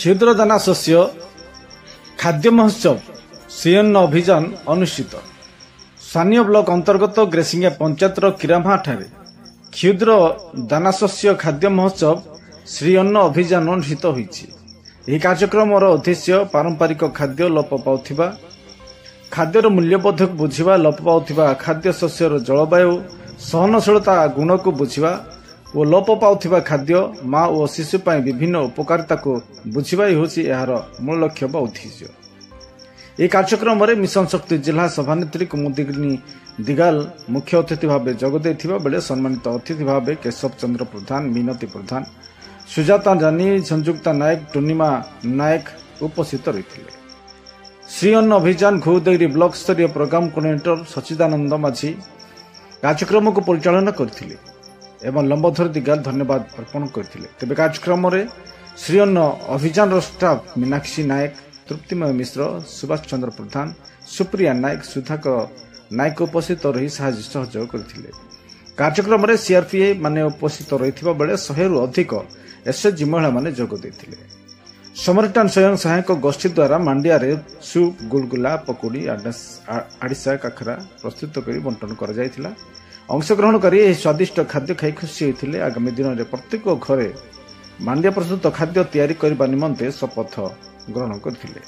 क्षुद्र दाना शस्य खाद्य महोत्सव श्रीअन्न अभियान अनुष्ठित। स्थानीय ब्लॉक अंतर्गत ग्रेसिंगा पंचायत किरामा ठारे क्षुद्र दाना शस्य खाद्य महोत्सव श्रीअन्न अभियान अनुष्ठित होईछि। ଏହି କାର୍ଯ୍ୟକ୍ରମର ଉଦ୍ଦେଶ୍ୟ ପାରମ୍ପରିକ ଖାଦ୍ୟ ଲୋପ ପାଉଥିବା ଖାଦ୍ୟର ମୂଲ୍ୟବୋଧକୁ ବୁଝିବା, ଲୋପ ପାଉଥିବା ଖାଦ୍ୟ ଶସ୍ୟର ଜଳବାୟୁ ସହନଶୀଳତା ଗୁଣକୁ ବୁଝିବା ଓ ଲୋପ ପାଉଥିବା ଖାଦ୍ୟ ମା ଓ ଶିଶୁ ପାଇଁ ବିଭିନ୍ନ ଉପକାରିତାକୁ ବୁଝିବା ହେଉଛି ଏହାର ମୂଳ ଲକ୍ଷ୍ୟ ବା ଉଦ୍ଦେଶ୍ୟ। ଏହି କାର୍ଯ୍ୟକ୍ରମରେ ମିଶନ ଶକ୍ତି ଜିଲ୍ଲା ସଭାନେତ୍ରୀ କୁମୁଦିନୀ ଦିଗାଲ ମୁଖ୍ୟ ଅତିଥି ଭାବେ ଯୋଗ ଦେଇଥିବା ବେଳେ ସମ୍ମାନିତ ଅତିଥି ଭାବେ କେଶବ ଚନ୍ଦ୍ର ପ୍ରଧାନ, ମିନତି ପ୍ରଧାନ, ସୁଜାତା ଜାନି, ସଂଯୁକ୍ତା ନାୟକ, ଟୁନିମା ନାୟକ ଉପସ୍ଥିତ ରହିଥିଲେ। ଶ୍ରୀଅନ୍ନ ଅଭିଯାନ ଘୋଉଦେଇରି ବ୍ଲକ ସ୍ତରୀୟ ପ୍ରୋଗ୍ରାମ କୋର୍ଡିନେଟର ସଚିଦାନନ୍ଦ ମାଝୀ କାର୍ଯ୍ୟକ୍ରମକୁ ପରିଚାଳନା କରିଥିଲେ ଏବଂ ଲମ୍ବୋଧର ଦିଗାଲ ଧନ୍ୟବାଦ ଅର୍ପଣ କରିଥିଲେ। ତେବେ କାର୍ଯ୍ୟକ୍ରମରେ ଶ୍ରୀଅନ୍ନ ଅଭିଯାନର ଷ୍ଟାଫ୍ ମୀନାକ୍ଷୀ ନାୟକ, ତୃପ୍ତିମୟ ମିଶ୍ର, ସୁଭାଷ ଚନ୍ଦ୍ର ପ୍ରଧାନ, ସୁପ୍ରିୟା ନାୟକ, ସୁଧାକର ନାୟକ ଉପସ୍ଥିତ ରହି ସାହାଯ୍ୟ ସହଯୋଗ କରିଥିଲେ। କାର୍ଯ୍ୟକ୍ରମରେ ସିଆର୍ପିଏ ମାନେ ଉପସ୍ଥିତ ରହିଥିବା ବେଳେ 100ରୁ ଅଧିକ ଏସ୍ଏଚ୍ଜି ମହିଳାମାନେ ଯୋଗ ଦେଇଥିଲେ। ସମରିଟାନ ସ୍ୱୟଂ ସହାୟକ ଗୋଷ୍ଠୀ ଦ୍ୱାରା ମାଣ୍ଡିଆରେ ସୁପ୍, ଗୁଲଗୁଲା, ପକୁଡ଼ି, ଆଡ଼ିସା, କାକରା ପ୍ରସ୍ତୁତ କରି ବଣ୍ଟନ କରାଯାଇଥିଲା। ଅଂଶଗ୍ରହଣକାରୀ ଏହି ସ୍ୱାଦିଷ୍ଟ ଖାଦ୍ୟ ଖାଇ ଖୁସି ହୋଇଥିଲେ। ଆଗାମୀ ଦିନରେ ପ୍ରତ୍ୟେକ ଘରେ ମାଣ୍ଡିଆ ପ୍ରସ୍ତୁତ ଖାଦ୍ୟ ତିଆରି କରିବା ନିମନ୍ତେ ଶପଥ ଗ୍ରହଣ କରିଥିଲେ।